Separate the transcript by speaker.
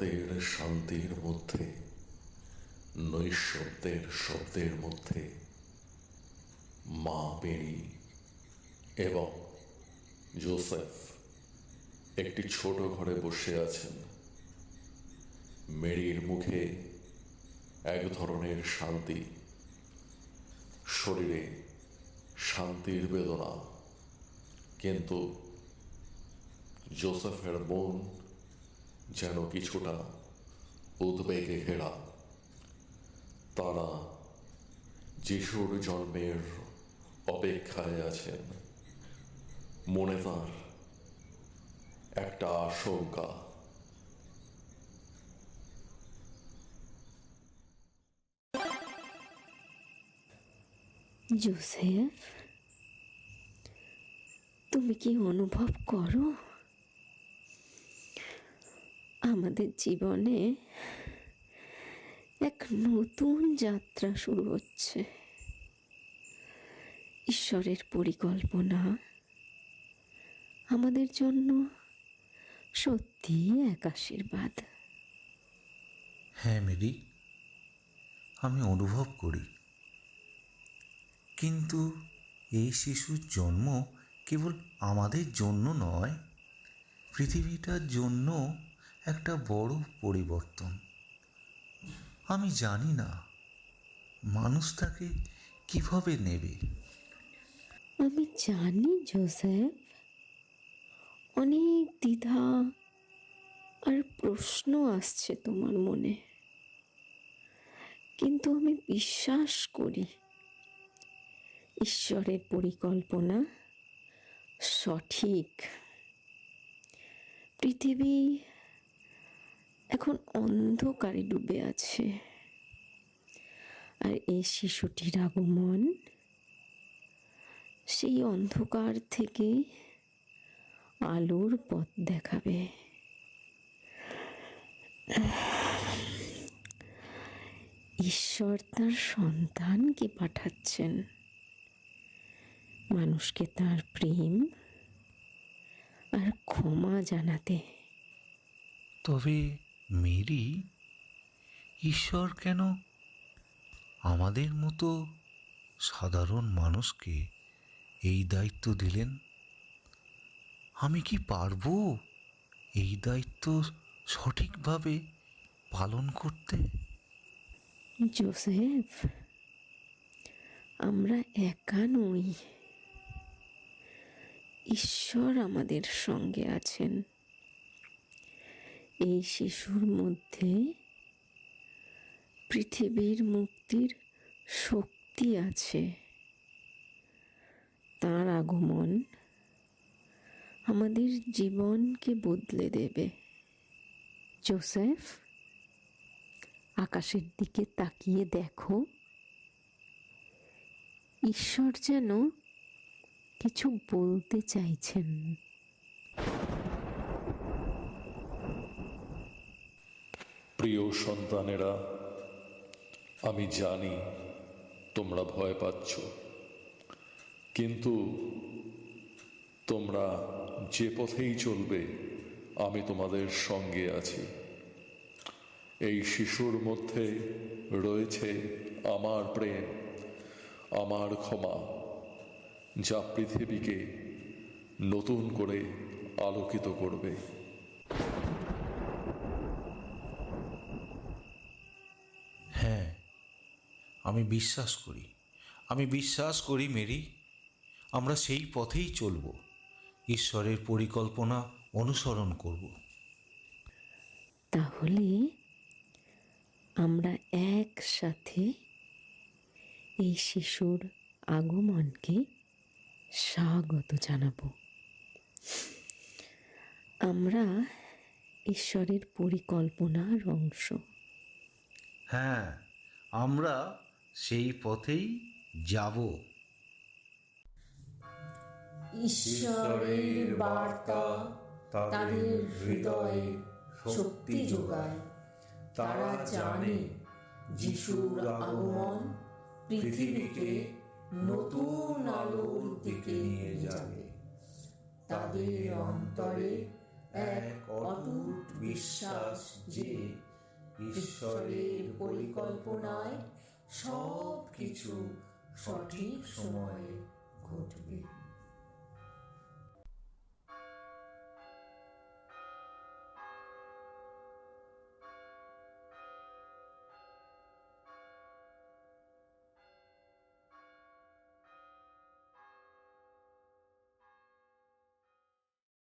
Speaker 1: জগতের শান্তির মধ্যে, নৈঃশব্দের শব্দের মধ্যে মা মেরি এবং জোসেফ একটি ছোট ঘরে বসে আছেন। মেরির মুখে এক ধরনের শান্তি, শরীরে শান্তির বেদনা, কিন্তু জোসেফের মন যেন কিছুটা উদ্বেগে ঘেরা। তারা যিশুর জন্মের অপেক্ষায় আছেন। মনে তার একটা আশঙ্কা।
Speaker 2: জোসেফ, তুমি কি অনুভব করো আমাদের জীবনে এক নতুন যাত্রা শুরু হচ্ছে? ঈশ্বরের পরিকল্পনা আমাদের জন্য সত্যি এক আশীর্বাদ।
Speaker 3: হ্যাঁ মেরি, আমি অনুভব করি। কিন্তু এই শিশুর জন্ম কেবল আমাদের জন্য নয়, পৃথিবীটার জন্য একটা বড় পরিবর্তন। আমি জানি না মানুষ তাকে কিভাবে নেবে।
Speaker 2: আমি জানি জোসেফ, অনেক দ্বিধা আর প্রশ্ন আসছে তোমার মনে, কিন্তু আমি বিশ্বাস করি ঈশ্বরের পরিকল্পনা সঠিক। পৃথিবী এখন অন্ধকারে ডুবে আছে, আর এই শিশুটির আগমন সেই অন্ধকার থেকে আলোর পথ দেখাবে। ঈশ্বর তার সন্তানকে পাঠাচ্ছেন মানুষকে তার প্রেম আর ক্ষমা জানাতে।
Speaker 3: তবে মেরি, ঈশ্বর কেন আমাদের মতো সাধারণ মানুষকে এই দায়িত্ব দিলেন? আমি কি পারবো এই দায়িত্ব সঠিকভাবে পালন করতে?
Speaker 2: জোসেফ, আমরা একা নই। ঈশ্বর আমাদের সঙ্গে আছেন। এই শিশুর মধ্যে পৃথিবীর মুক্তির শক্তি আছে। তার আগমন আমাদের জীবনকে বদলে দেবে। জোসেফ, আকাশের দিকে তাকিয়ে দেখো, ঈশ্বর যেন কিছু বলতে চাইছেন।
Speaker 1: প্রিয় সন্তানেরা, আমি জানি তোমরা ভয় পাচ্ছ, কিন্তু তোমরা যে পথেই চলবে আমি তোমাদের সঙ্গে আছি। এই শিশুর মধ্যে রয়েছে আমার প্রেম, আমার ক্ষমা, যা পৃথিবীকে নতুন করে আলোকিত করবে।
Speaker 3: হ্যাঁ, আমি বিশ্বাস করি মেরি, আমরা সেই পথেই চলব, ঈশ্বরের পরিকল্পনা অনুসরণ করব।
Speaker 2: তাহলে আমরা একসাথে এই শিশুর আগমনকে স্বাগত জানাবো। আমরা ঈশ্বরের পরিকল্পনার অংশ।
Speaker 3: হ্যাঁ, আমরা সেই পথেই যাব।
Speaker 4: ঈশ্বরের বার্তা তাদের হৃদয়ে শক্তি যোগায়। তারা জানে যিশুর আগমন পৃথিবীকে নতুন আলোর দিকে নিয়ে যাবে। তাদের অন্তরে এক অটুট বিশ্বাস যে ঈশ্বরের পরিকল্পনায় সব কিছু সঠিক সময়ে ঘটবে।